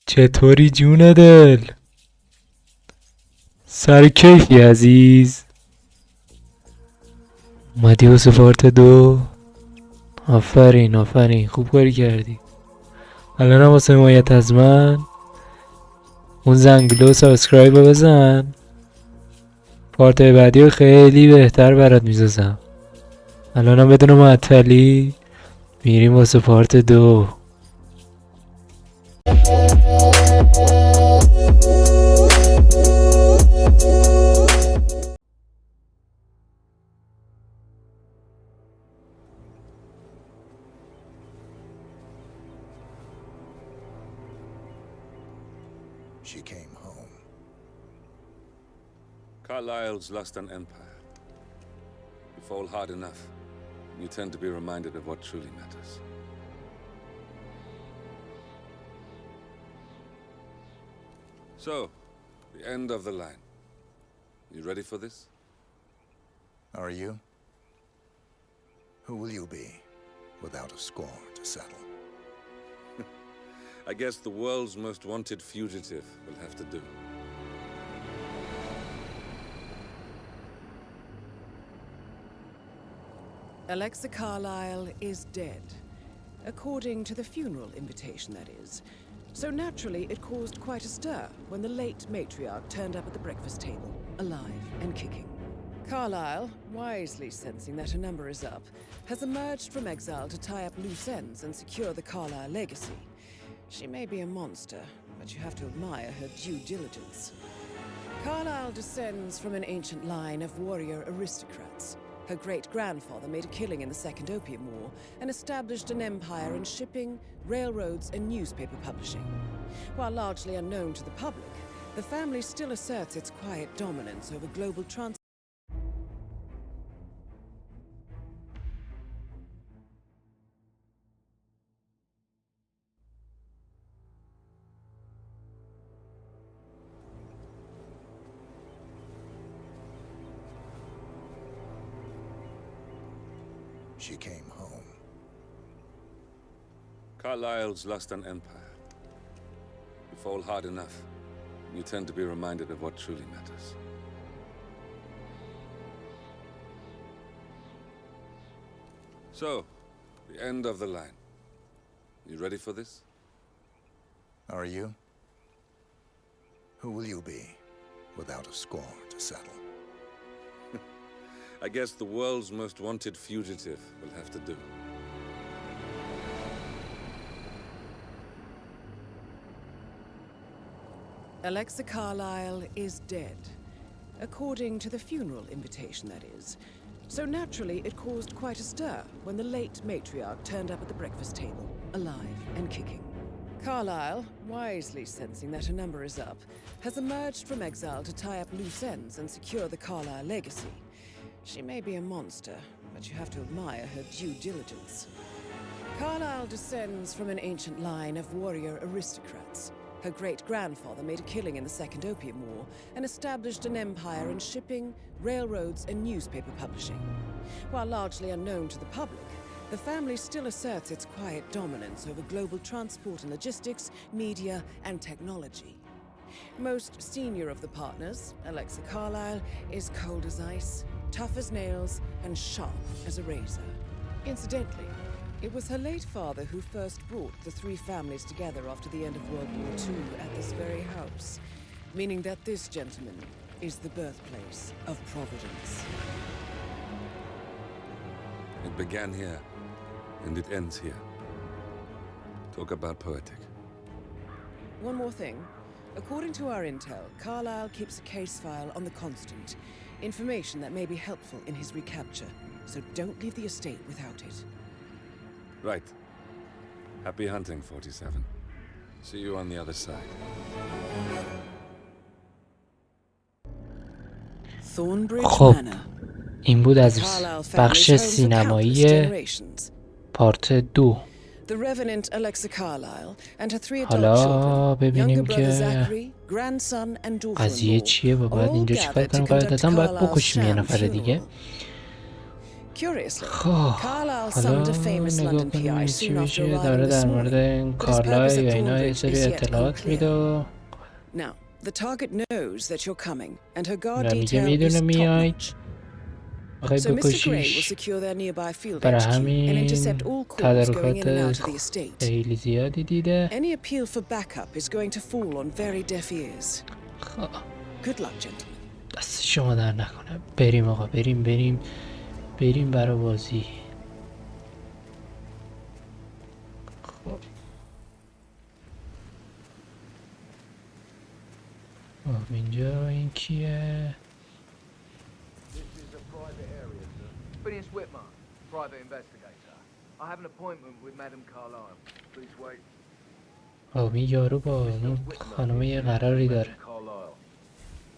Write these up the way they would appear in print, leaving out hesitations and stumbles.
چطوری جون دل؟ سر کیفی عزیز؟ اومدی واسه پارت 2؟ آفرین خوب کاری کردی. الان هم واسه حمایت از من اون زنگوله و سابسکرایب رو بزن. پارت بعدی رو خیلی بهتر برات میزازم. الان هم بدون معطلی میریم واسه پارت 2. She came home. Carlyle's lost an empire. You fall hard enough, you tend to be reminded of what truly matters. So, the end of the line. You ready for this? Are you? Who will you be without a score to settle? I guess the world's most wanted fugitive will have to do. Alexa Carlyle is dead. According to the funeral invitation, that is. So naturally, it caused quite a stir when the late matriarch turned up at the breakfast table, alive and kicking. Carlyle, wisely sensing that her number is up, has emerged from exile to tie up loose ends and secure the Carlyle legacy. She may be a monster, but you have to admire her due diligence. Carlyle descends from an ancient line of warrior aristocrats. Her great-grandfather made a killing in the Second Opium War and established an empire in shipping, railroads, and newspaper publishing. While largely unknown to the public, the family still asserts its quiet dominance over global transport. She came home. Carlyle's lost an empire. You fall hard enough, you tend to be reminded of what truly matters. So, the end of the line. You ready for this? Are you? Who will you be without a score to settle? I guess the world's most wanted fugitive will have to do. Alexa Carlyle is dead. According to the funeral invitation, that is. So naturally, it caused quite a stir when the late matriarch turned up at the breakfast table, alive and kicking. Carlyle, wisely sensing that her number is up, has emerged from exile to tie up loose ends and secure the Carlyle legacy. She may be a monster, but you have to admire her due diligence. Carlyle descends from an ancient line of warrior aristocrats. Her great-grandfather made a killing in the Second Opium War and established an empire in shipping, railroads, and newspaper publishing. While largely unknown to the public, the family still asserts its quiet dominance over global transport and logistics, media, and technology. Most senior of the partners, Alexa Carlyle, is cold as ice, tough as nails, and sharp as a razor. Incidentally, it was her late father who first brought the three families together after the end of World War II at this very house, meaning that this gentleman is the birthplace of Providence. It began here, and it ends here. Talk about poetic. One more thing. According to our intel, Carlyle keeps a case file on the Constant. Information that may be helpful in his recapture, so don't leave the estate without it. Right. Happy hunting, 47. See you on the other side. خب این بود از بخش سینمایی پارت 2. حالا ببینیم که قضیه چیه و باید اینجا چیکار کنیم. قاعدتا باید بکشیم یه نفر دیگه. Curiously, خب Carlyle حالا summoned a famous نگاه London کنیم PI چی soon after میشه. arriving داره this در مورد morning, این but his purpose کارلای at و اینا یه Thornbridge سری is yet اطلاعات میده unclear. و Now, the target knows that you're coming, and her guard و میگه detail میدونه is میای top-notch. بخوای So Mr. Gray will بکشیش. secure their nearby field برای HQ and intercept همین all calls going تدارکات in and out of the estate. خیلی زیادی دیده. Any appeal for backup is going to fall on very deaf ears. خب Good luck, gentlemen. دست شما در نکنه. بریم آقا، بریم برای بازی. خب اینجا این کیه؟ Phineas Whitmer, private investigator. I have an appointment with Madame Carlyle. Please wait. این یارو با اون خانمه یه قراری داره. Carlyle.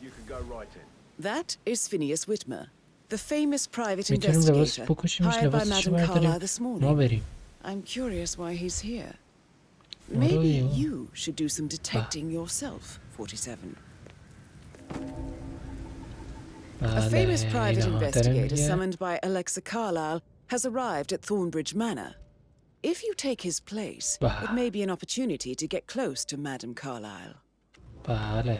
You can go right in. That is Phineas Whitmer, the famous private میتونیم لباس investigator بکشیمش، hired by لباسش Madame Carlyle برداریم this ما morning. بریم. I'm curious why he's here. What are Maybe you? you should do some detecting yourself, 47. A famous private investigator summoned by Alexa Carlyle has arrived at Thornbridge Manor. If you take his place, it may be an opportunity to get close to Madame Carlyle. بله.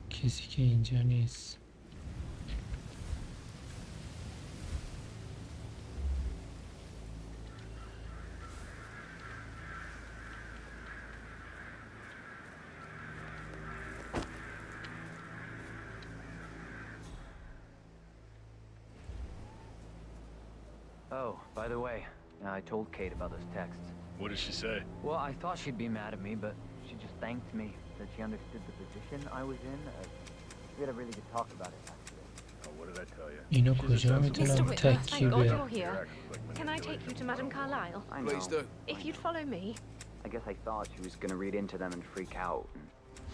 کسی که اینجا نیست. Oh, by the way, I told Kate about those texts. What did she say? Well, I thought she'd be mad at me, but she just thanked me that she understood the position I was in. We had a really good talk about it actually. Oh, what did I tell you? اینو کجا Mr. میتونم Whitmer, thank God تکیبه؟ you're here. Can I take you to Madame Carlyle? I know. Please do. If you'd follow me. I guess I thought she was gonna read into them and freak out and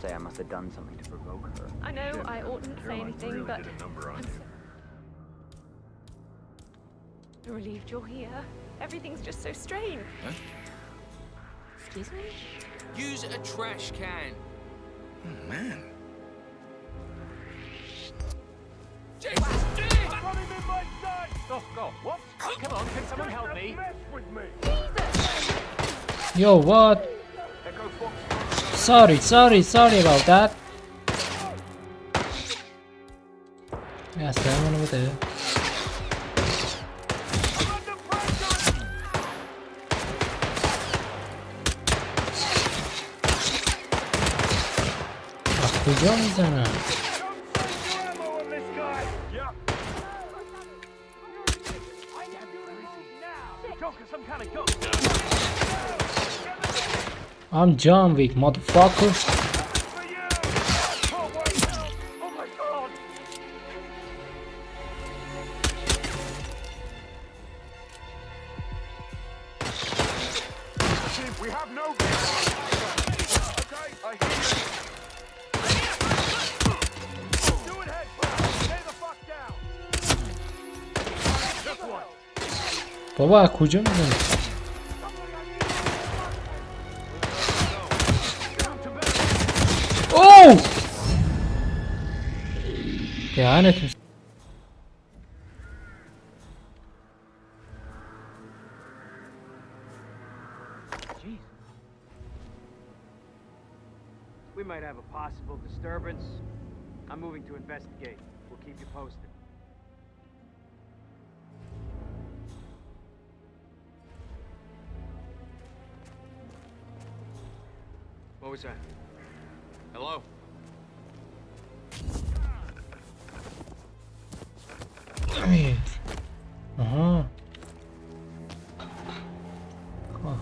say I must have done something to provoke her. I know I oughtn't say Caroline anything, really but did a number on I'm you. so relieved you're here. Everything's just so strange. Excuse me? Use a trash can. Oh, man. Jesus! Oh, God, what? Come on, can someone help me? Yo, what? Sorry about that. اصلا منو بده. کجا میزنم؟ I'm John Wick, motherfucker. We have no. Okay, I hear you. Do it, head. Stay the fuck down. Just one. بابا از کجا میزنی؟ اوه! دهنتون. Jeez. We might have a possible disturbance. I'm moving to investigate. We'll keep you posted. What was that? Hello? امید. آها. خب.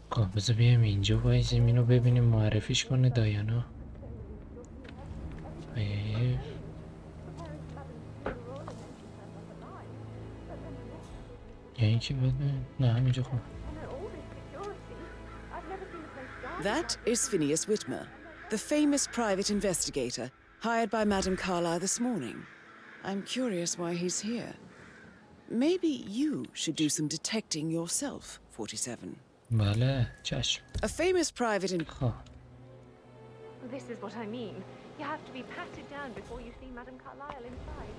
خب بذار بیایم اینجا وایسیم اینو ببینیم معرفیش کنه دایانا. یا اینکه بده نه همینجا خوب. That is Phineas Whitmer, the famous private investigator hired by Madame Carlyle this morning. I'm curious why he's here. Maybe you should do some detecting yourself, 47. بله چشم. A famous private in... خب This is what I mean. You have to be patted down before you see Madame Carlyle inside.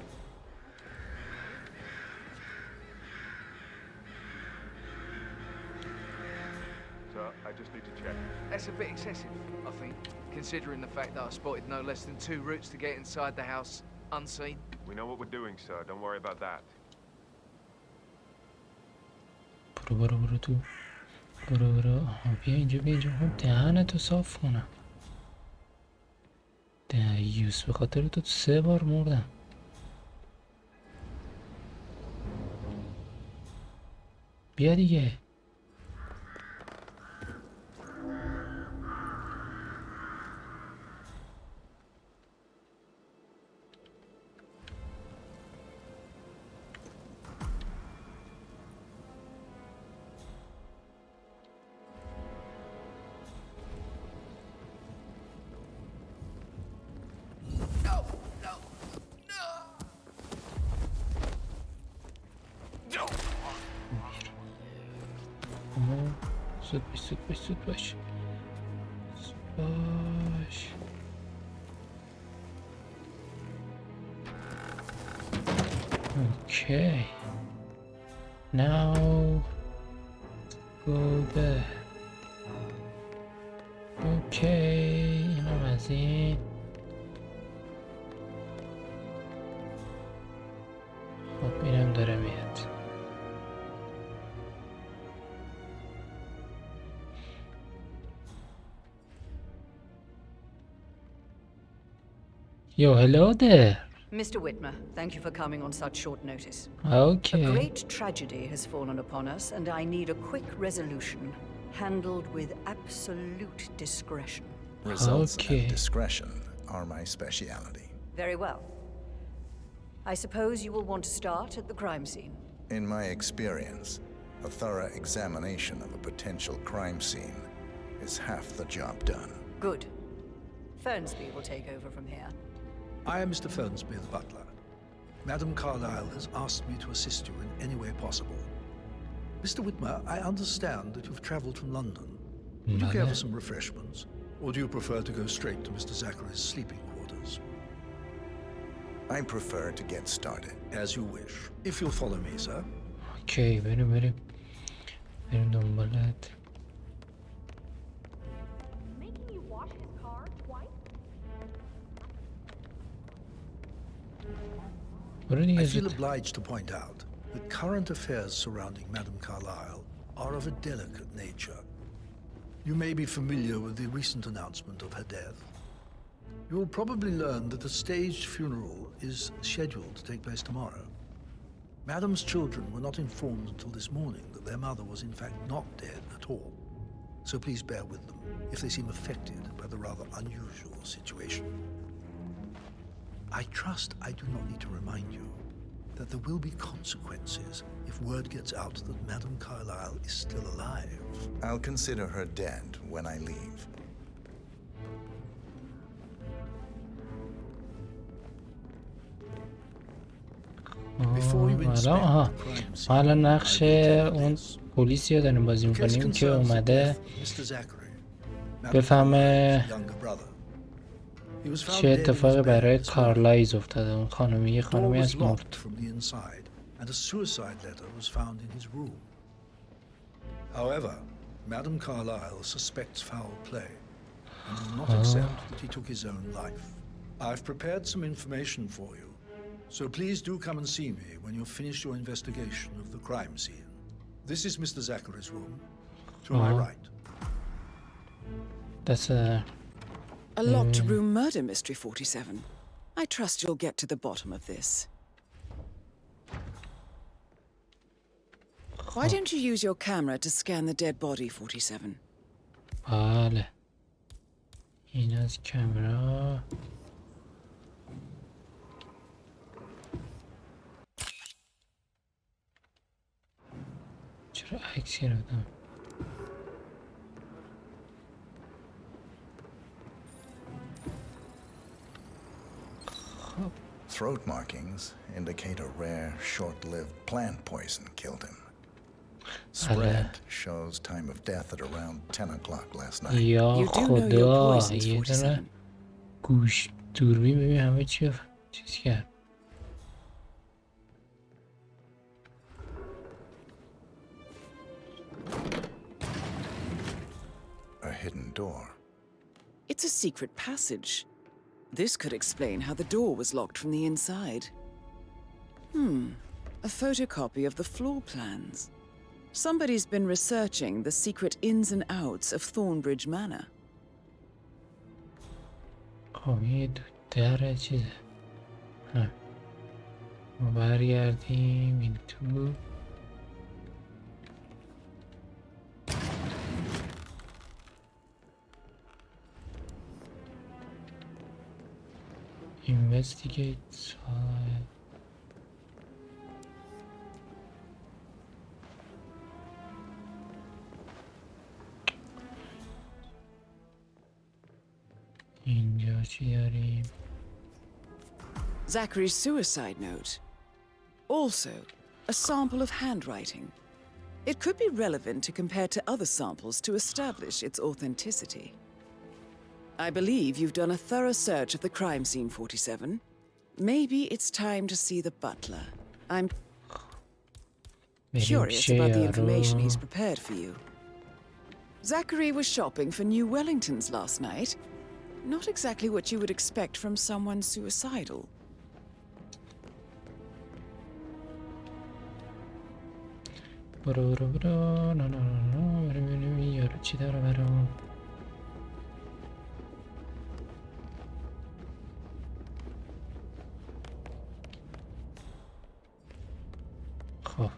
So, I just need to check. That's a bit excessive, I think, considering the fact that I spotted no less than 2 routes to get inside the house unseen. We know what we're doing, sir. Don't worry about that. برو تو. برو آها بیا اینجا خب دهنتو صاف کنم. دیوس به خاطر تو 3 بار مردم. بیا دیگه. زود باش. Okay. Now go there. Okay. اینم از این. خب اینم داره میاد. Yo, hello there. Mr. Whitmer, thank you for coming on such short notice. Okay. A great tragedy has fallen upon us, and I need a quick resolution, handled with absolute discretion. Results Okay. and discretion are my speciality. Very well. I suppose you will want to start at the crime scene. In my experience, a thorough examination of a potential crime scene is half the job done. Good. Fernsby will take over from here. I am Mr. Fernsby, the butler. Madame Carlyle has asked me to assist you in any way possible. Mr. Whitmer, I understand that you've traveled from London. Would you care for some refreshments? Or do you prefer to go straight to Mr. Zachary's sleeping quarters? I prefer to get started. As you wish. If you'll follow me, sir. Okay, بریم دنبالت. Making you wash his car twice? I feel obliged to point out that current affairs surrounding Madame Carlyle are of a delicate nature. You may be familiar with the recent announcement of her death. You will probably learn that a staged funeral is scheduled to take place tomorrow. Madame's children were not informed until this morning that their mother was in fact not dead at all. So please bear with them if they seem affected by the rather unusual situation. I trust I do not need to remind you that there will be consequences if word gets out that Madame Carlyle is still alive. I'll consider her dead when I leave. حالا نقش اون پلیسی رو داریم بازی میکنیم که اومده بفهمه چه اتفاقی برای کارلایز افتاده. اون خانمی یه خانمی از مرد. However, Madame Carlyle suspects foul play and will not accept that he took his own life. I've prepared some information for you, so please do come and see me when you've finished your investigation of the crime scene. This is Mr. Zachary's room, to my right. That's a locked room murder mystery, 47. I trust you'll get to the bottom of this. Why don't you use your camera to scan the dead body, 47? بله. این از کامرا. چرا عکس گرفتم؟ Throat markings indicate a rare, short-lived plant poison killed him. Spread shows time of death at around 10 o'clock last night. یا You do know your خدا poisons, یه دونه 47. گوش دوربین ببین همه چی چیز کرد. A hidden door. It's a secret passage. This could explain how the door was locked from the inside. A photocopy of the floor plans. Somebody's been researching the secret ins and outs of Thornbridge Manor. خب یه در چیزه. ما برگردیم این تو. Investigate. اینجا چی داریم؟ Zachary's suicide note. Also, a sample of handwriting. It could be relevant to compare to other samples to establish its authenticity. I believe you've done a thorough search of the crime scene, 47. Maybe it's time to see the butler. I'm curious about the information he's prepared for you. Zachary was shopping for new Wellingtons last night. Not exactly what you would expect from someone suicidal. یارو چی داره برام؟ خب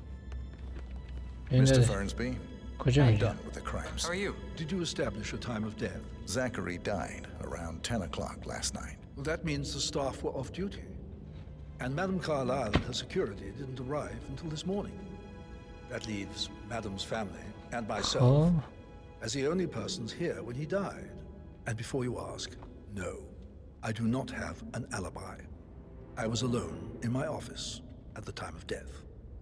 Mr. Fernsby, کجا I'm میره؟ done with the crime How are scene. you? Did you establish a time of death? Zachary died around 10 o'clock last night. Well, that means the staff were off duty. And Madame Carlyle and her security didn't arrive until this morning. That leaves Madame's family and myself خب as the only persons here when he died. And before you ask, no, I do not have an alibi. I was alone in my office at the time of death.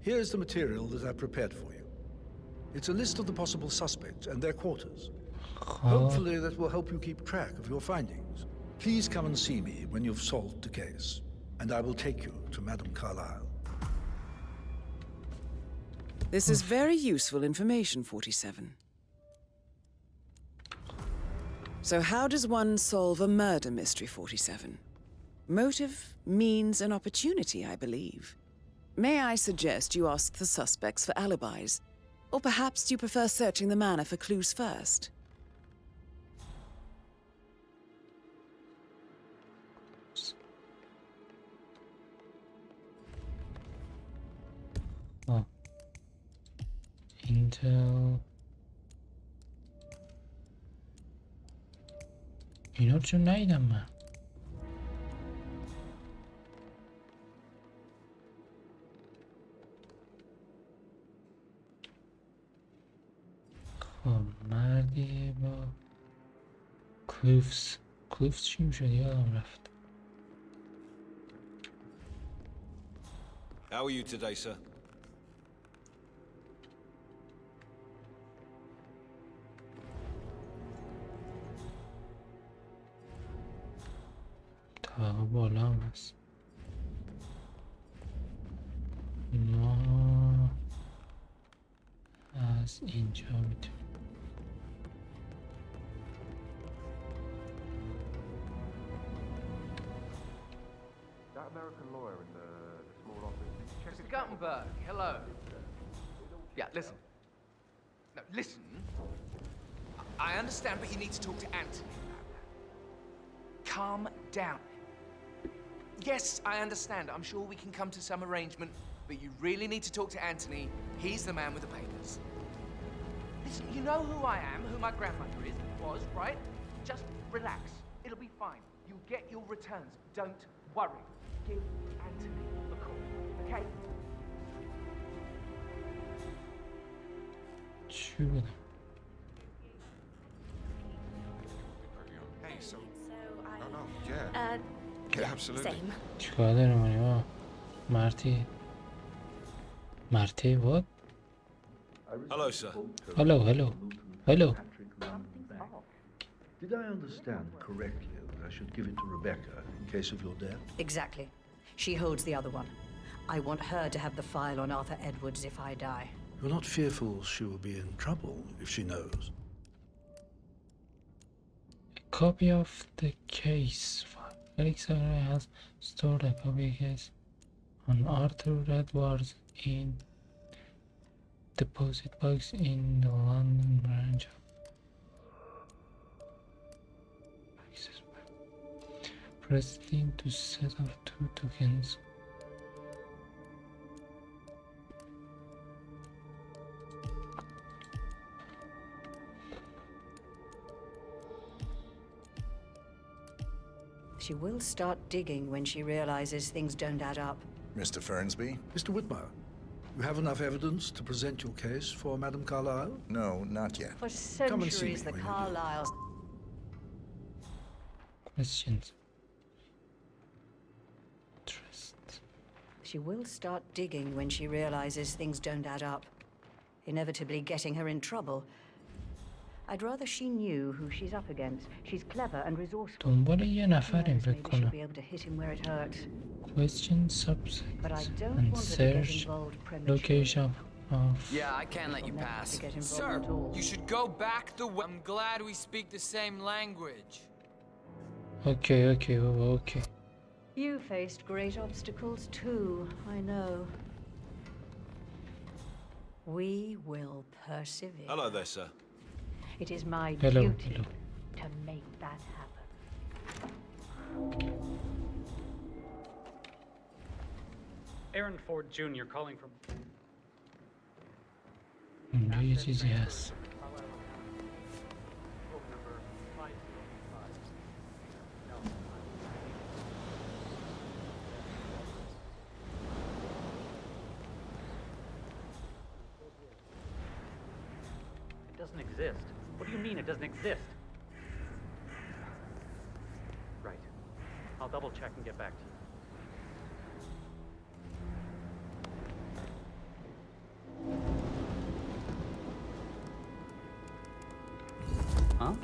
Here is the material that I prepared for you. It's a list of the possible suspects and their quarters. Hopefully that will help you keep track of your findings. Please come and see me when you've solved the case, and I will take you to Madame Carlyle. This is very useful information, 47. So how does one solve a murder mystery, 47? Motive, means, and opportunity, I believe. May I suggest you ask the suspects for alibis? Or perhaps do you prefer searching the manor for clues first? Intel اینا رو چون ندیدم من. خب مردی با کلوفز چی میشد یادم رفت. How are you today, sir? طبقه بالا هم هست. ما از اینجا میتونیم That American lawyer in the small office. Check Mr. Guttenberg, hello. Yeah, listen. No, listen. I understand, but you need to talk to Anthony about that. Calm down. Yes, I understand. I'm sure we can come to some arrangement, but you really need to talk to Anthony. He's the man with the papers. Listen, you know who I am, who my grandmother was, right? Just relax. It'll be fine. You'll get your returns. Don't worry. Give Anthony a call, okay? چی بودم؟ Hey, so. So I, Oh, yeah. okay? Same. چیکار داریم کنیم مرتی what? Hello, sir. hello Did I understand correctly that I should give it to Rebecca in case of your death? Exactly. She holds the other one. I want her to have the file on Arthur Edwards if I die. You're not fearful she will be in trouble if she knows? a copy of the case file. Felix has stored a copy case on Arthur Edwards in deposit box in the London branch of Pressing to set up 2 tokens. She will start digging when she realizes things don't add up. Mr. Fernsby? Mr. Whitmire, you have enough evidence to present your case for Madame Carlyle? No, not yet. For Come and see centuries, me the when you do. Carlyles... Questions. Trust. She will start digging when she realizes things don't add up, inevitably getting her in trouble. I'd rather she knew who she's up against. She's clever and resourceful. دنبال یه Who نفریم knows, فکر maybe she'll کنم. be able to hit him where it hurts. Question subject But I don't and want her to get search involved prematurely. location of Yeah, I can't let you I'll never have pass. to get involved Sir, at all. you should go back the way. I'm glad we speak the same language. okay بابا okay. You faced great obstacles too, I know. We will persevere. Hello there, sir. It is my Hello, duty hello. to make that happen. Aaron Ford Jr. calling from... اونجا یه چیزی هست. It doesn't exist. What do you mean it doesn't exist? Right. I'll double check and get back to you. Huh?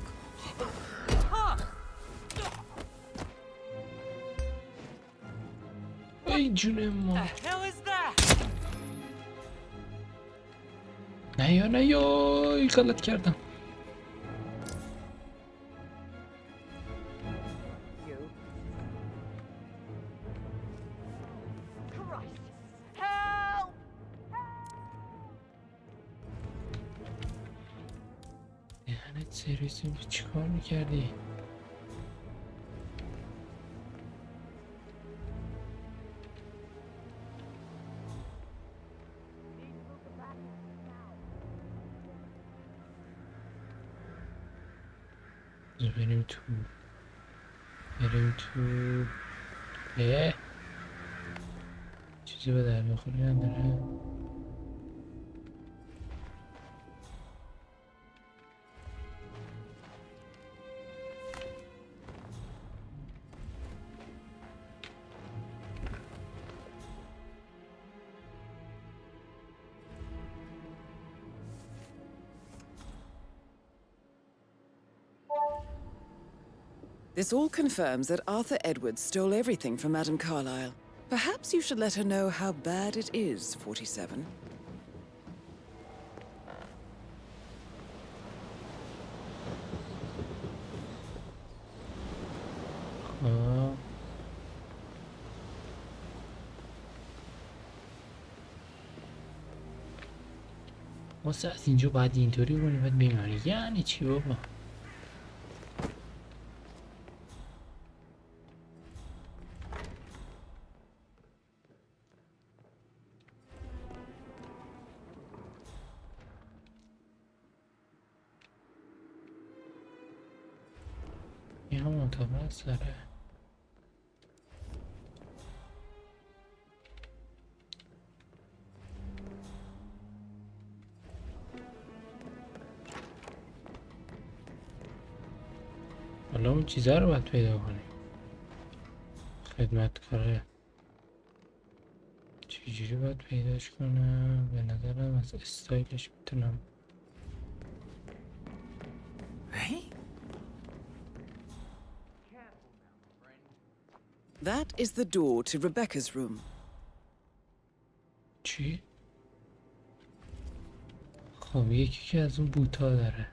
ای جون ما. Hell is that? نه یا غلط کردم. You. Christ! Help! دهنت سرویس چیکار میکردی؟ بریم تو چیزی به در بخوری نداره. This all confirms that Arthur Edwards stole everything from Madame Carlyle. Perhaps you should let her know how bad it is, 47. واسه از اینجا باید اینطوری کنی باید بمیاری یعنی چی بابا؟ این هم اتاق سره. حالا اون چیزها رو باید پیدا کنیم. خدمتکاره چجوری باید پیداش کنم؟ به نظرم از استایلش میتونم. That is the door to Rebecca's room. چی؟ خب یکی که از اون بوتا داره.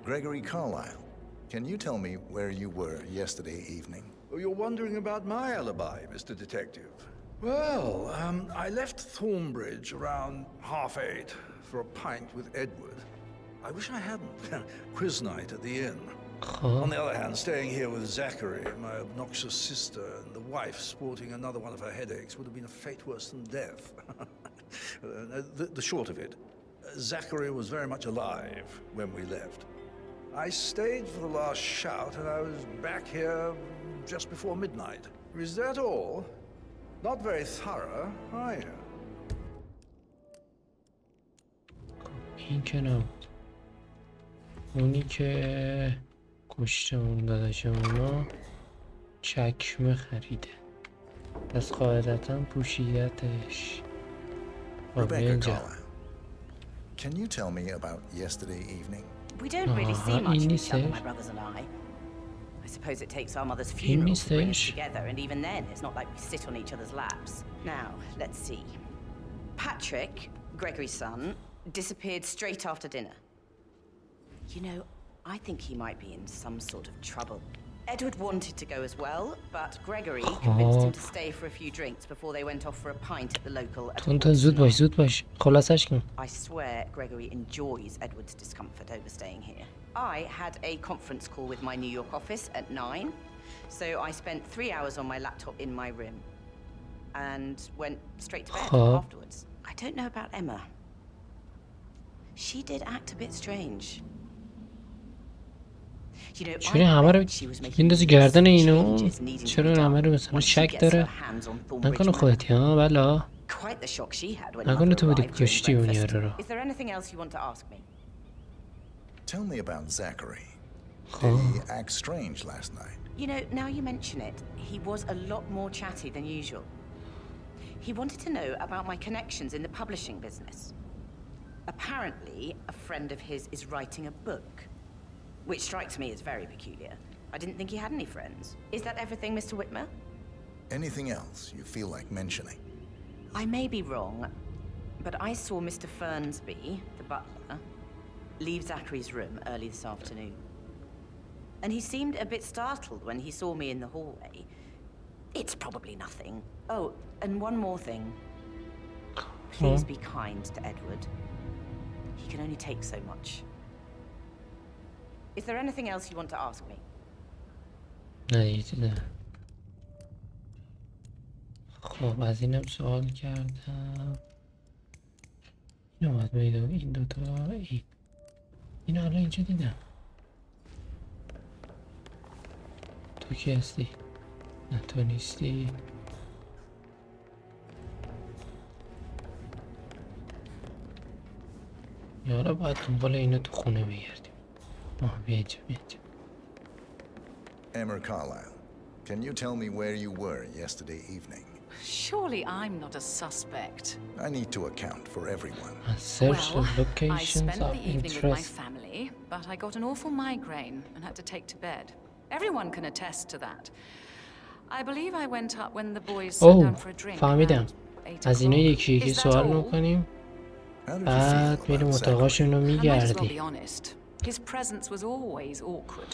Gregory Carlyle, can you tell me where you were yesterday evening? Oh, you're wondering about my alibi, Mr. Detective. Well, I left Thornbridge around 8:30 for a pint with Edward. I wish I hadn't. Quiz night at the inn. On the other hand, staying here with Zachary, my obnoxious sister, and the wife sporting another one of her headaches would have been a fate worse than death. The short of it, Zachary was very much alive when we left. I stayed for the last shout, and I was back here just before midnight. Is that all? Not very thorough, are you? این که نبود. اونی که کشتمون داداشمونو چکمه خریده. پس قاعدتا پوشیدتش. Rebecca Carlyle, can you tell me about yesterday evening? We don't really see much of each other, my brothers and I. I suppose it takes our mother's funeral to bring us together, and even then, it's not like we sit on each other's laps. Now, let's see. Patrick, Gregory's son, disappeared straight after dinner. You know, I think he might be in some sort of trouble. Edward wanted to go as well, but Gregory convinced him to stay for a few drinks before they went off for a pint at the local. زود باش خلاصش کن. I swear Gregory enjoys Edward's discomfort over staying here. I had a conference call with my New York office at 9, so I spent 3 hours on my laptop in my room and went straight to bed afterwards. I don't know about Emma. She did act a bit strange. چرا همه رو بندازی گردن اینو؟ چرا همه رو مثلا شک داره؟ نکنه خودتی ها بلا؟ نکنه تو بودی کشتی اون یاره رو؟ Tell me about Zachary. Did he act strange last night? You know, now you mention it, he was a lot more chatty than usual. He wanted to know about my connections in the publishing business. Apparently, a friend of his is writing a book, which strikes me as very peculiar. I didn't think he had any friends. Is that everything, Mr. Whitmer? Anything else you feel like mentioning? I may be wrong, but I saw Mr. Fernsby, the butler, leave Zachary's room early this afternoon. And he seemed a bit startled when he saw me in the hallway. It's probably nothing. Oh, and one more thing. Please be kind to Edward. He can only take so much. Is there anything else you want to ask me? نه. خب از اینم سوال کردم. اینو باید بایدم این دوتا اینو حالا اینجا دیدم. تو کی هستی؟ نه تو نیستی. یارا باید دنبال اینو تو خونه بگردیم. بیا اینجا. Emma Carlyle, can you tell me where you were yesterday evening? Surely I'm not a suspect. I need to account for everyone. Search the I locations spent of the evening with my interest. family, but I got an awful migraine and had to take to bed. Everyone can attest to that. I believe I went up when the boys sat down for a drink. فهمیدم. از اینا یکی سوال میکنیم. بعد میریم اتاقاشون رو میگردیم. His presence was always awkward.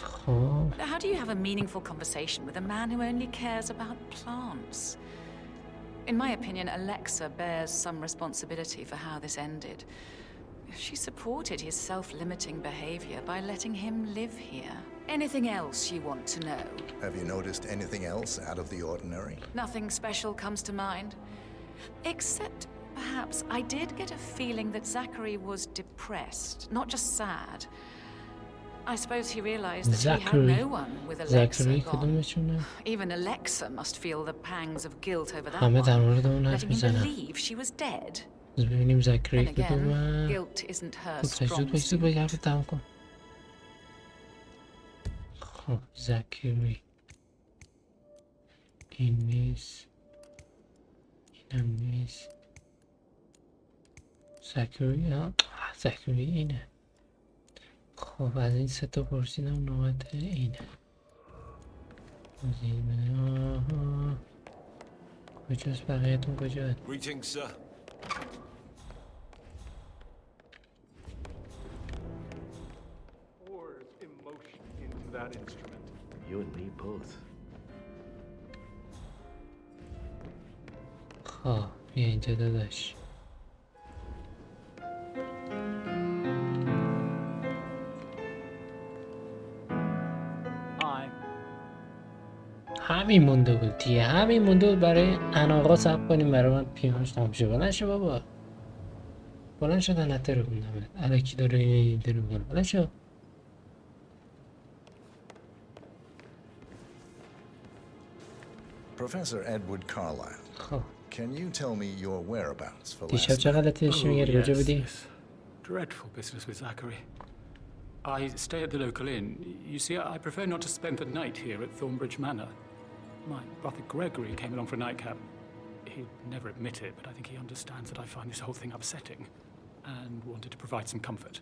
How do you have a meaningful conversation with a man who only cares about plants? In my opinion, Alexa bears some responsibility for how this ended. She supported his self-limiting behavior by letting him live here. Anything else you want to know? Have you noticed anything else out of the ordinary? Nothing special comes to mind. Except, perhaps, I did get a feeling that Zachary was depressed, not just sad. I suppose he realized that he had no one with Alexa gone. Even Alexa must feel the pangs of guilt over that one, letting him believe she was dead. از ببینیم زکری Then کدومه. again, guilt isn't her خب سعی زود strong بایستی باید suit. حرف تمام کن. خب زکری این نیست، اینم نیست. زکری ها زکری اینه. خب از این سه تا پرسیدم نوبت اینه. از این آها کجاست بقیه‌تون کجاست؟ Greetings, sir. Pours emotion into that instrument. You and me both. خب بیا اینجا داداش. همین مونده بود دیگه، همین مونده بود برای اناقا صبر کنیم برای من پیانش تمام شه. بلند شو بابا، بلند شو دنته رو بندمت الکی داره این رو بکنه. بلند شو. Professor Edward Carlyle, خب can you tell me your whereabouts for دیشب last چه night? غلطی داشتی میگردی؟ کجا بودی؟ Dreadful business with Zachary. I stay at the local inn. You see, I prefer not to spend the night here at Thornbridge Manor. My brother Gregory came along for a nightcap. He'd never admit it, but I think he understands that I find this whole thing upsetting and wanted to provide some comfort.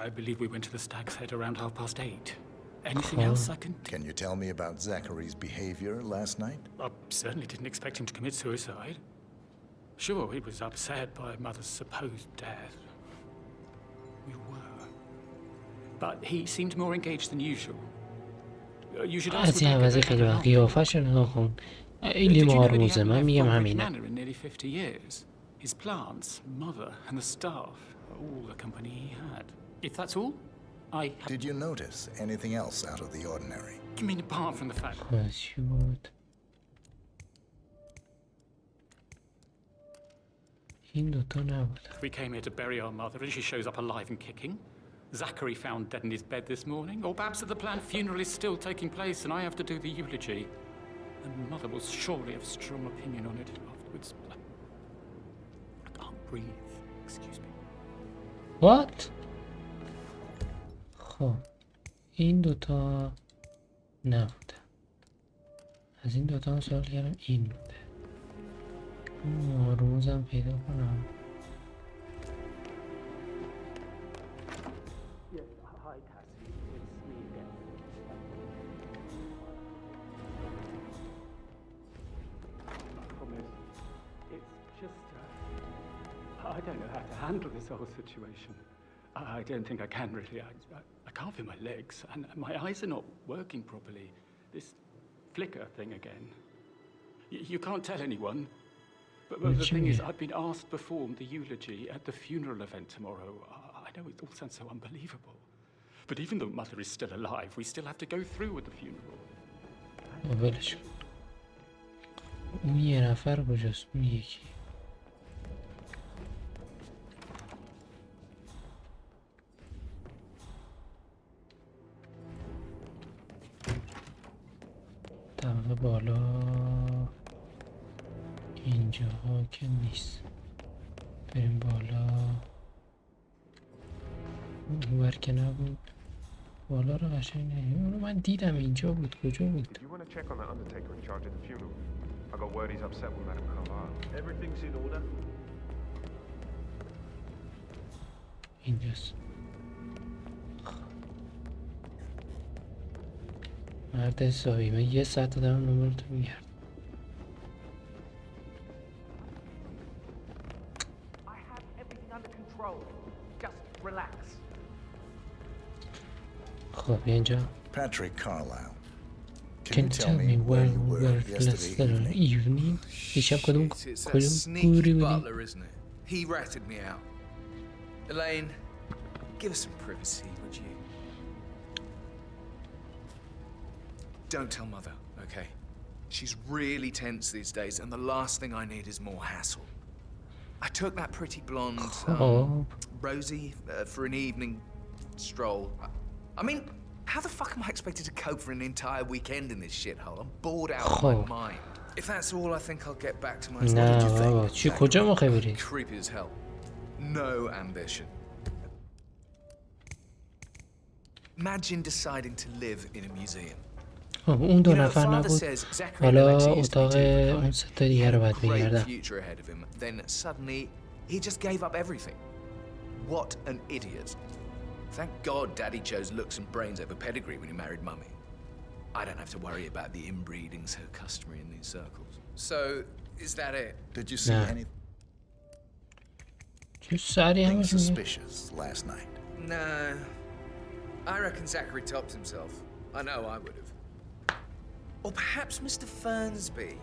I believe we went to the Stag's Head around 8:30. Anything else I can... Can you tell me about Zachary's behavior last night? I certainly didn't expect him to commit suicide. Sure, he was upset by Mother's supposed death. We were. But he seemed more engaged than usual. You should ask از این عوضی خیلی وقت قیافه‌شو نگاه کن. خیلی مارموزه. من میگم همینه. in nearly 50 years. His plants, mother, and the staff, all the company he had. If that's all, Did you notice anything else out of the ordinary? You mean apart from the fact... شد. این دوتا نبود. We came here to bury our mother and she shows up alive and kicking. Zachary found dead in his bed this morning. Or perhaps that the planned funeral is still taking place and I have to do the eulogy. And Mother will surely have strong opinion on it afterwards. I can't breathe. Excuse me. What? خب این دوتا نبوده. از این دوتا هم سوال کردم این بوده. مارموزم پیدا کنم. I don't know how to handle this whole situation. I don't think I can really. I can't feel my legs, and my eyes are not working properly. This flicker thing again. You can't tell anyone. But the thing is, I've been asked to perform the eulogy at the funeral event tomorrow. I know it all sounds so unbelievable. But even though Mother is still alive, we still have to go through with the funeral. ولش کن. اون یه نفر کجاست؟ اون یکی. طبقه بالا اینجاها که نیست. بریم بالا. اونور که نبود. بالا رو قشنگ نمی‌بینم. من دیدم اینجا بود. کجا بود؟ Did you want to check on that undertaker in charge of the funeral? I got word he's upset with Madame Carlyle. Everything's in order. اینجاست. مرد حسابی من یه ساعت دارم نمبرتو میگردم. I have everything under control. Just relax. خب اینجا. Patrick Carlyle. Can you tell me where you were yesterday evening? دیشب کدوم گوری بودی؟ Butler, isn't it? He ratted me out. Elaine, give us some privacy, would you? Don't tell Mother, okay? She's really tense these days, and the last thing I need is more hassle. I took that pretty blonde, Rosie, for an evening stroll. I mean, how the fuck am I expected to cope for an entire weekend in this shithole? I'm bored out of my mind. If that's all, I think I'll get back to my... نه بابا چی کجا موقع بری؟ Creepy as hell. No ambition. Imagine deciding to live in a museum. اون دو نفر نبود. حالا اتاق اون سه تا دیگه رو باید بگردم. Then suddenly he just gave up everything. What an idiot. Thank God Daddy chose looks and brains over pedigree when he married Mummy. I don't have to worry about the inbreeding so customary in these circles. So, is that it? Did you see anything suspicious last night? No. I reckon Zachary topped himself. I know I would have. Or perhaps Mr. Fernsby.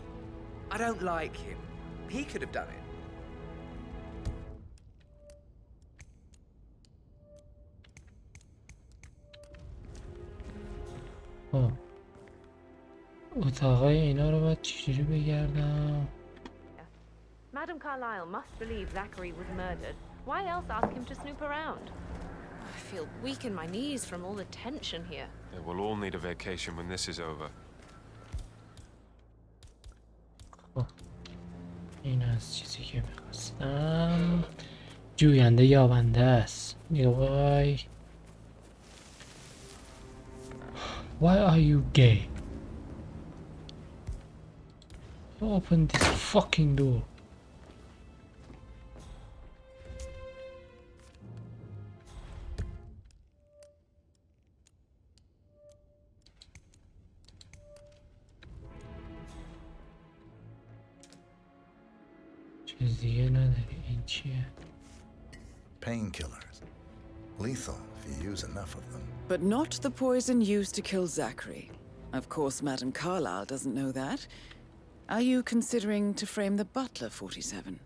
I don't like him. He could have done it. اتاقای اینا رو باید چجوری بگردم؟ Madame Carlyle must believe Zachary was murdered. Why else ask him to snoop around? I feel weak in my knees from all the tension here. Yeah, we'll all need a vacation when this is over. این از چیزی که میخواستم. جوینده یابنده است. وای. Why are you gay? Open this fucking door. چیز دیگه نداری. این چیه؟ Painkillers. Lethal if you use enough of them. But not the poison used to kill Zachary. Of course, Madame Carlyle doesn't know that. Are you considering to frame the butler, 47?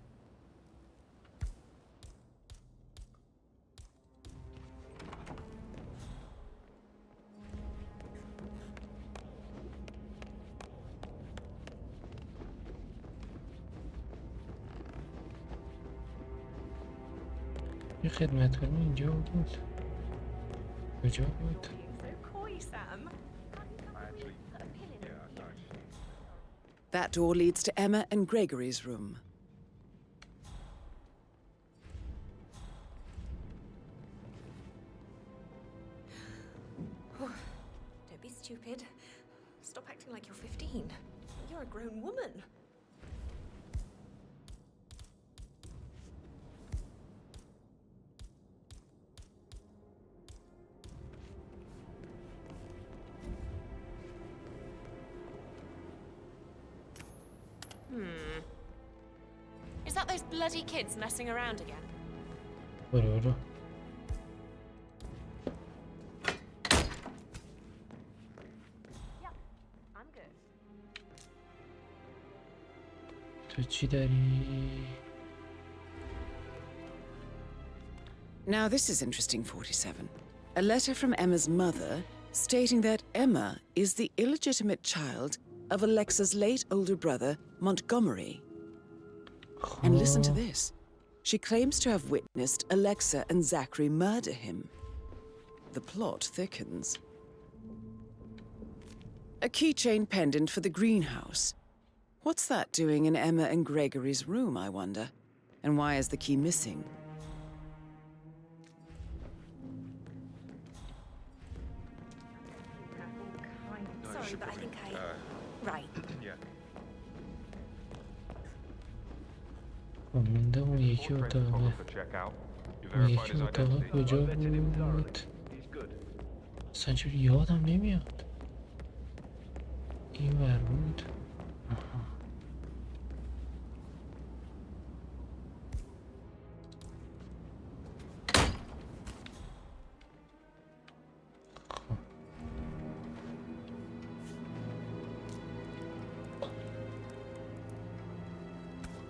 یه خدمتکار اینجا بود. کجا بود؟ That door leads to Emma and Gregory's room. Don't be stupid. Stop acting like you're 15. You're a grown woman. Is that those bloody kids messing around again? برو. I'm good. تو چی داری؟ Now this is interesting, 47. A letter from Emma's mother stating that Emma is the illegitimate child of Alexa's late older brother, Montgomery. And listen to this. She claims to have witnessed Alexa and Zachary murder him. The plot thickens. A keychain pendant for the greenhouse. What's that doing in Emma and Gregory's room, I wonder? And why is the key missing? Sorry, but I think right. Yeah. مونده اون یکی اتاقه. اون یکی اتاقه کجا بود؟ اصلا چون یادم نمیاد. این ور بود.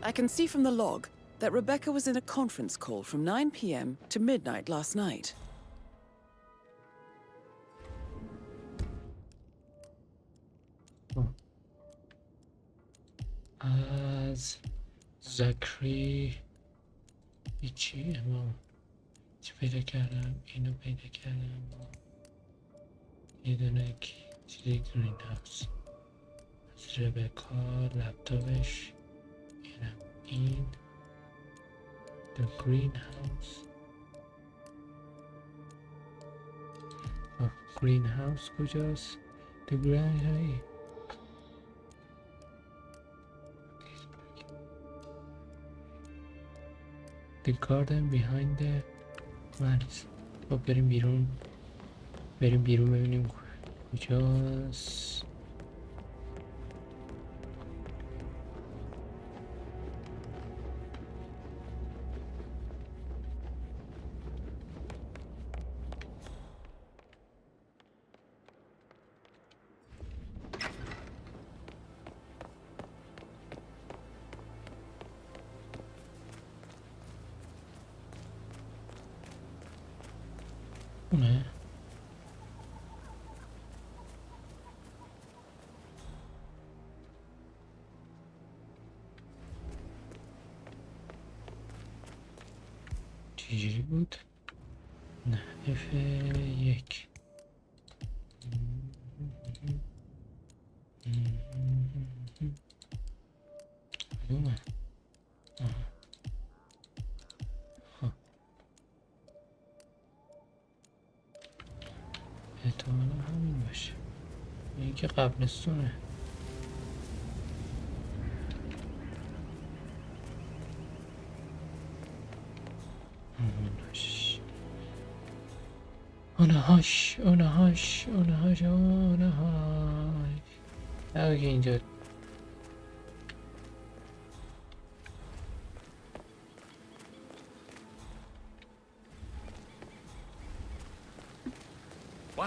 I can see from the log that Rebecca was in a conference call from 9 p.m. to midnight last night. از زکری چی اما چی پیدا کردم اینو پیدا کردم یه دونه چیزی گرین هاوس ربکا لپتاپش این The Green House Green House کجاست؟ The Green House The garden behind the fence. خب بریم بیرون ببینیم کجاست. نه چجوری بود؟ نه F1 کدومه؟ احتمالا همین باشه این که قبلستونه اونهاش اگه اینجا Wow.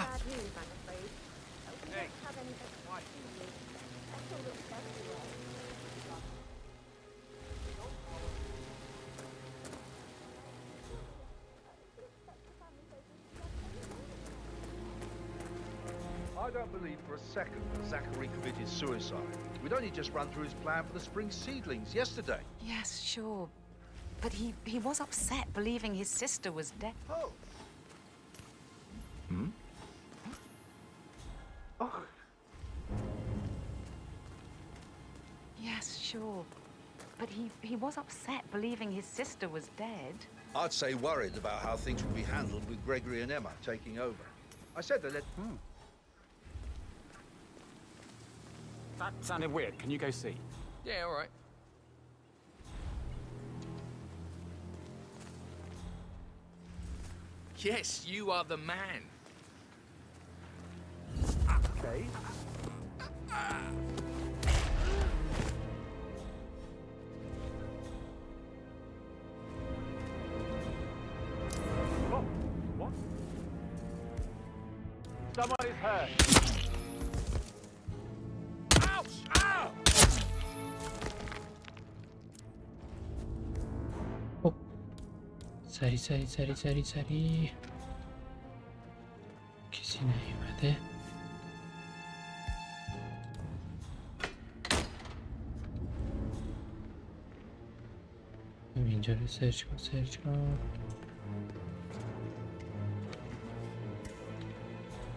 I don't believe for a second that Zachary committed suicide. We'd only just run through his plan for the spring seedlings yesterday. Yes, sure. But he was upset believing his sister was dead. Oh. Hmm? Oh. Yes, sure. But he was upset believing his sister was dead. I'd say worried about how things would be handled with Gregory and Emma taking over. I said they let... That sounded weird. Can you go see? Yeah, all right. Yes, you are the man. Okay. Oh, what? Someone is hurt. سری کسی نیومده اینجا رو سرچ کن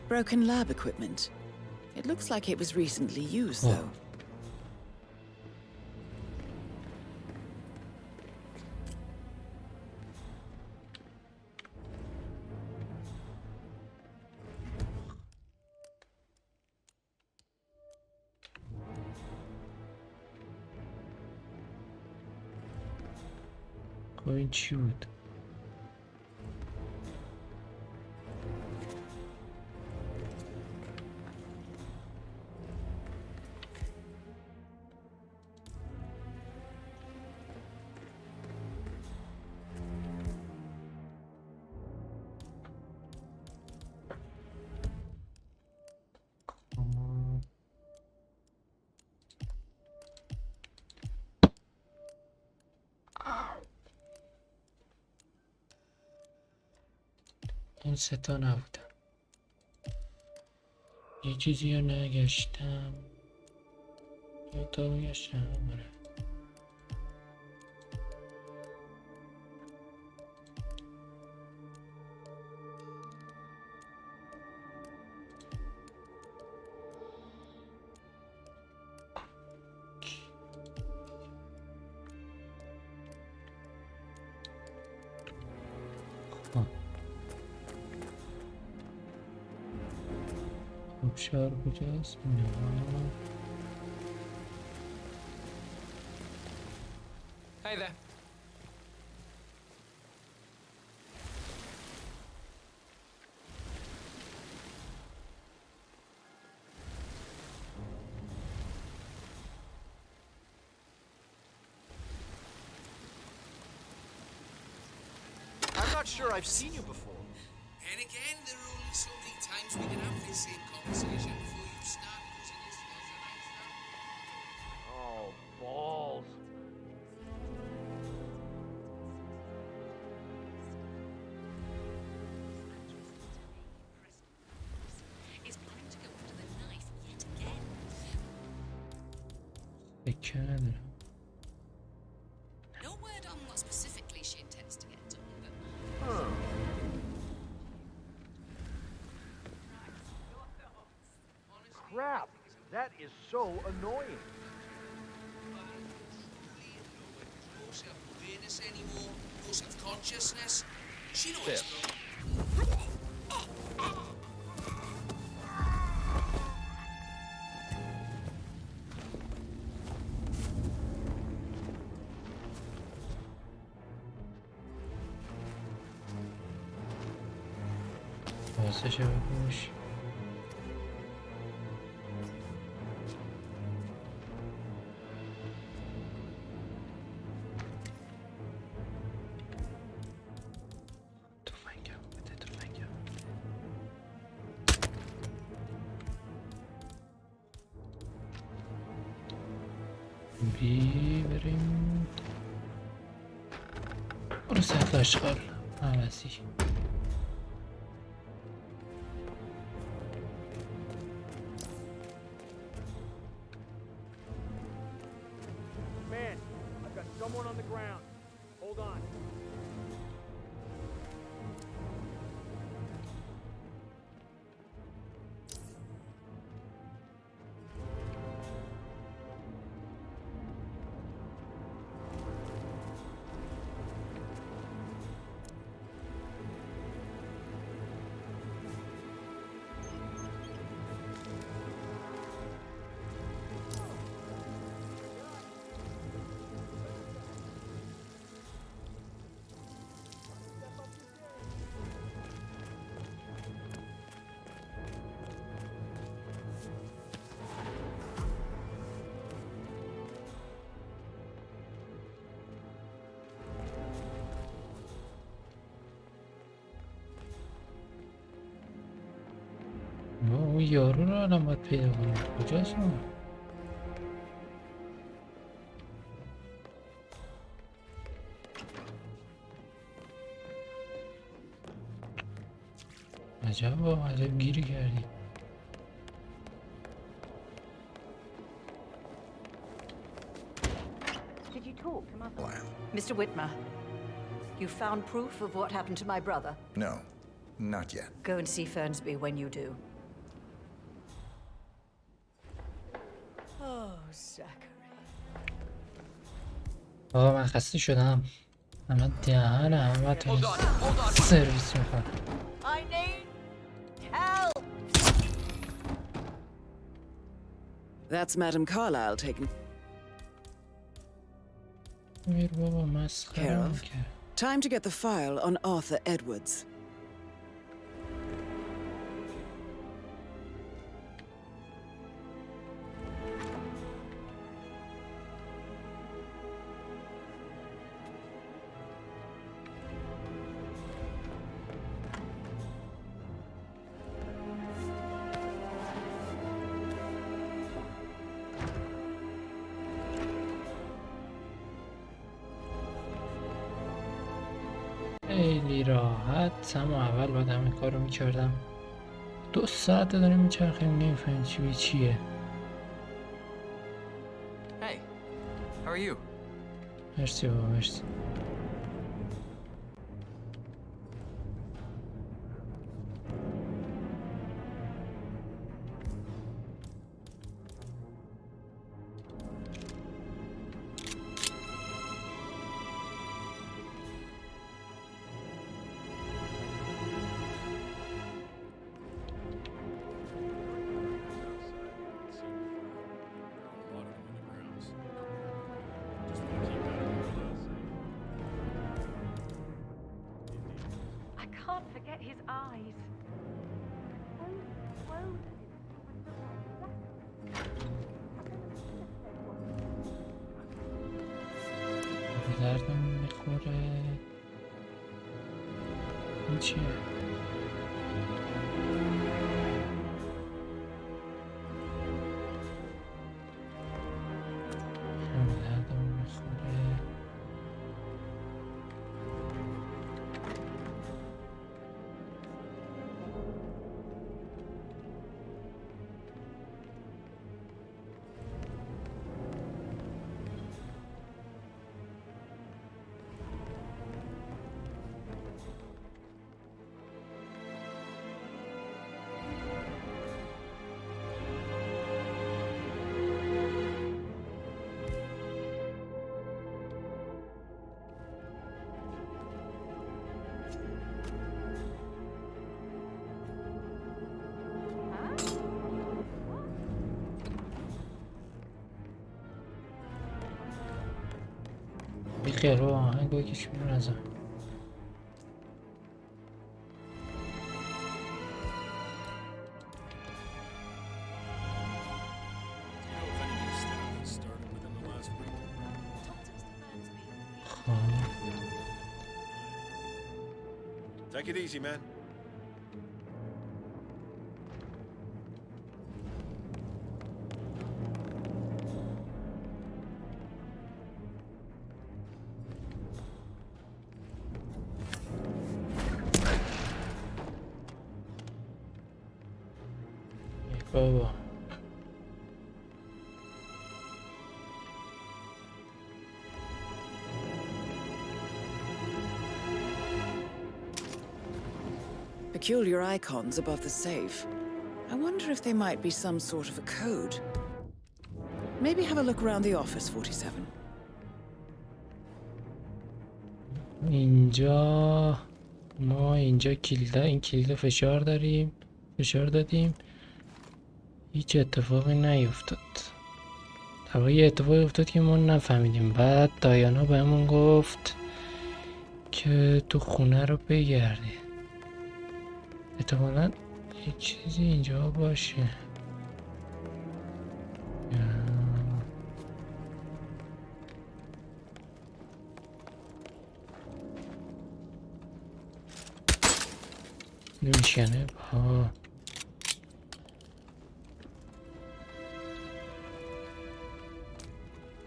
Broken lab equipment. It looks like it was recently used, though. این چی بود؟ این ستا نبودم یه چیزی رو نگشتم یه تا رو گشتم آره آبشار کجاست؟ نه. Hey there. I'm not sure I've seen you before. And again, there are only so many times we can have this same conversation before you start putting us as Oh, balls. Is planning to go under the knife yet again. فکر ندارم. No word on what specifically she intends to get done, but Crap! That is so annoying. no self-awareness anymore, no self-consciousness. She knows Yes. واسه بپوش. تفنگم بده تفنگم. بریم برو سطح اشغال عوضی. Man, I've got someone on the ground. Hold on. اون یارو رو الان باید پیدا کنم. کجاست اون؟ عجب با عجب گیری کردی. Did you talk to Mother? Mr. Whitmer, you found proof of what happened to my brother? No, not yet. Go and see Fernsby when you do. Oh, Zachary. آقا من خسته شدم. الان دهن همه تو سرویس میکنم. I need help! That's Madame Carlyle taken میر بابا مسخره care of. میکرد. Time to get the file on Arthur Edwards. خیلی راحت هم اول باید همین کار رو میکردم. 2 ساعت داریم میچرخیم نمیفهمیم چی به چیه. Hey, how are you? مرسی بابا مرسی. his eyes. So swollen. به دردم میخوره. این چیه؟ به دردم میخوره. بیخیال رو آهنگو کشون نزن. Take it easy, man. بابا Peculiar icons above the safe. I wonder if they might be some sort of a code. Maybe have a look around the office, 47. اینجا ما اینجا این کلید فشار داریم، فشار دادیم، هیچ اتفاقی نیفتاد. در واقع یه اتفاقی افتاد که ما نفهمیدیم. بعد دایانا بهمون گفت که تو خونه رو بگردی. احتمالاً یه چیزی اینجا باشه. نمیشکنه با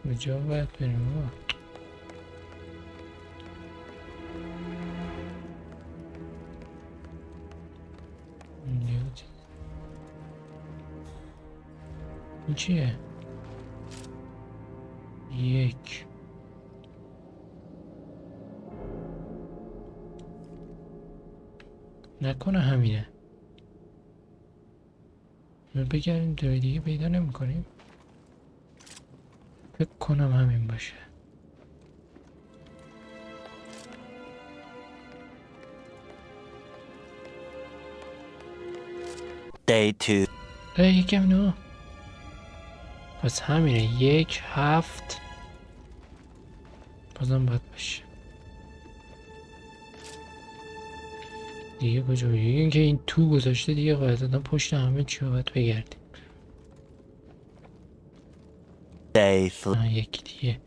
کجا باید بریم با این چیه؟ یک نکنه همینه. بگردیم جای دیگه پیدا نمی کنیم. فکر کنم همین باشه. Day 2. یکم نه پس همینه. 1 7 بازم باید باشه دیگه. کجا بگه این که این تو گذاشته دیگه قاعدتا پشت همه چی رو باید بگردیم. Day 3. یکی دیگه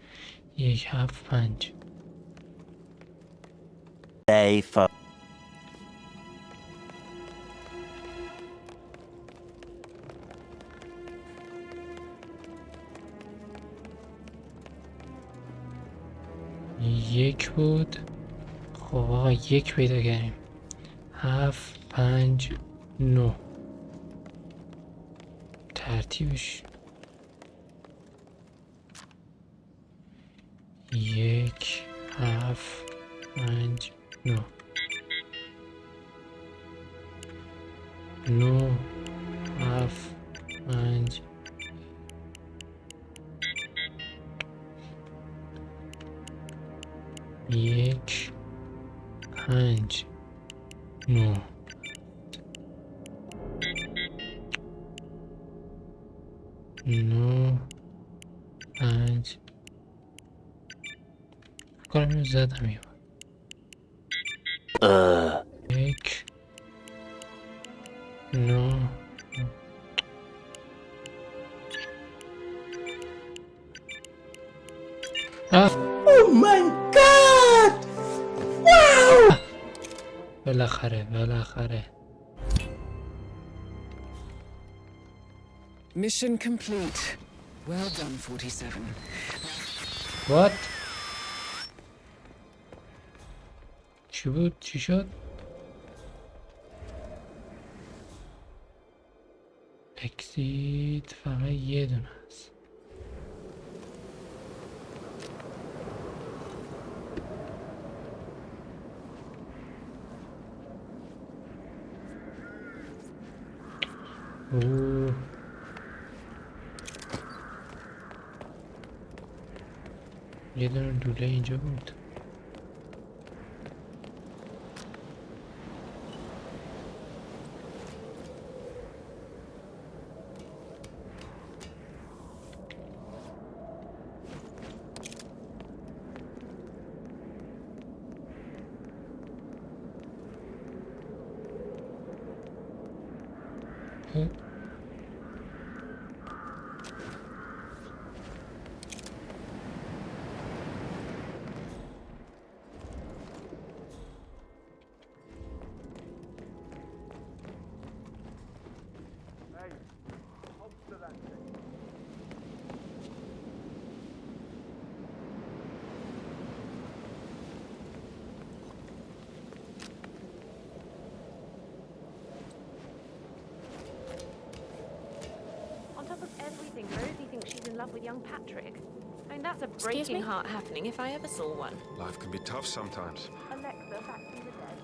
1 7 5. Day 4. یک بود. خب آقا یک پیدا کردیم. 7 5 9 ترتیبش 1 7 5 9 9 7 5 1 5 9 9 5 کنم اینو زدم. 1 No. Oh my god! Wow! بالاخره. Mission complete. Well done, 47. What? چی شد؟ اکسیت فقط یه دونه است. یه دونه دوله اینجا بود. Rosie thinks she's in love with young Patrick. I mean, that's a breaking heart happening if I ever saw one. Life can be tough sometimes. Alexa, back from the dead.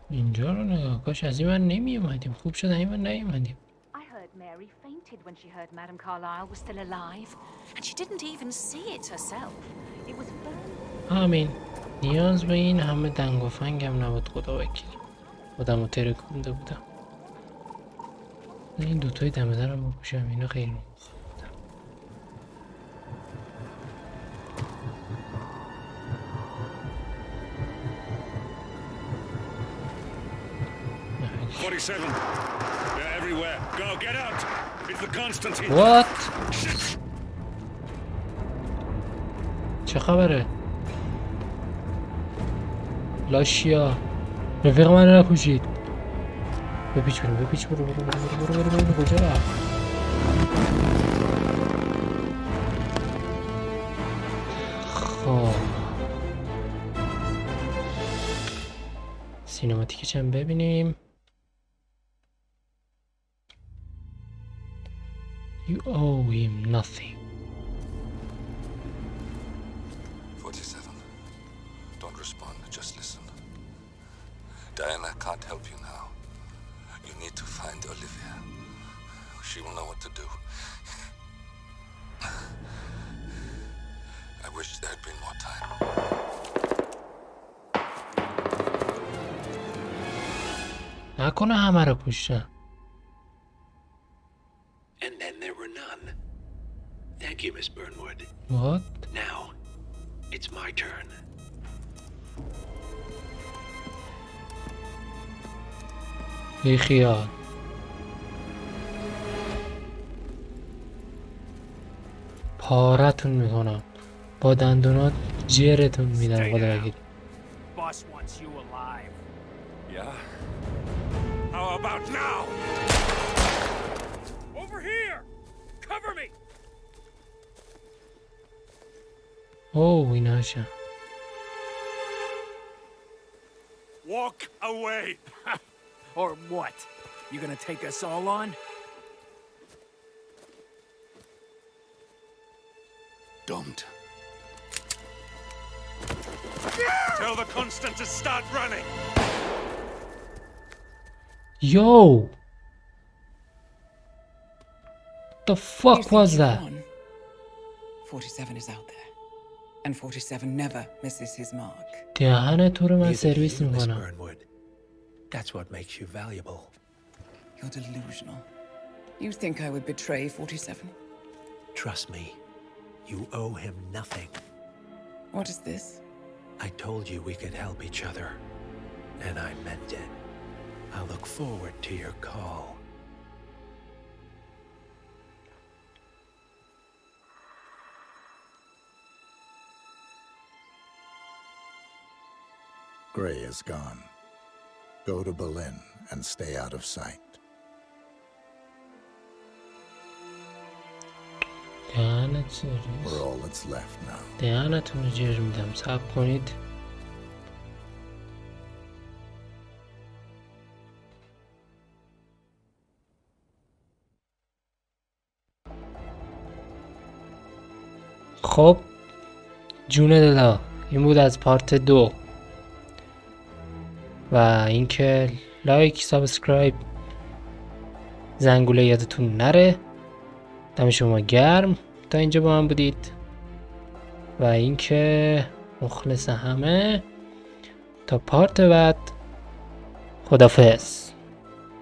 اینجا رو نگاه کاش از این من نمی اومدیم. خوب شد این من نیومدیم. I heard Mary fainted when she heard Madame Carlyle was still alive, and she didn't even see it herself. It was آمین. نیاز به این همه دنگ و فنگم نبود خدا وکیل. خودمو ترکونده بودم. این دوتای دم درم بکشم اینا خیلی بودم. They're everywhere. Go, get out. It's the Constantine. What? چه خبره؟ لاشیا رفیق من نکشید. بپیچ برو کجا رفت؟ خب سینماتیکش هم ببینیم. You owe him nothing. 47. Don't respond, just listen. Diana can't help you now. You need to find Olivia. She will know what to do. I wish there had been more time. نکنه همه رو کشتن. And then there were none. Thank you, Miss Burnwood. What? Now, it's my turn. بی خیال. پارتون میکنم. با دندونات جرتون میدم خدا وکیل. Boss wants you alive. Yeah? How about now? Over here! Cover me! اوه ایناشا. Walk away! Or what? You gonna take us all on? Don't. Tell the Constant to start running! Yo! What the fuck was that? 47 is out there. And 47 never misses his mark. دهنه تو رو من سرویس میکنم. That's what makes you valuable. You're delusional. You think I would betray 47? Trust me, you owe him nothing. What is this? I told you we could help each other. And I meant it. I look forward to your call. Gray is gone. Go to Berlin and stay out of sight. We're all that's left now. دهنتون رو جر میدم. صبر کنید. خب جون دلا، این بود از پارت 2 و اینکه لایک، سابسکرایب، زنگوله یادتون نره. دم شما گرم تا اینجا با من بودید و اینکه مخلص همه تا پارت بعد. خدافظ.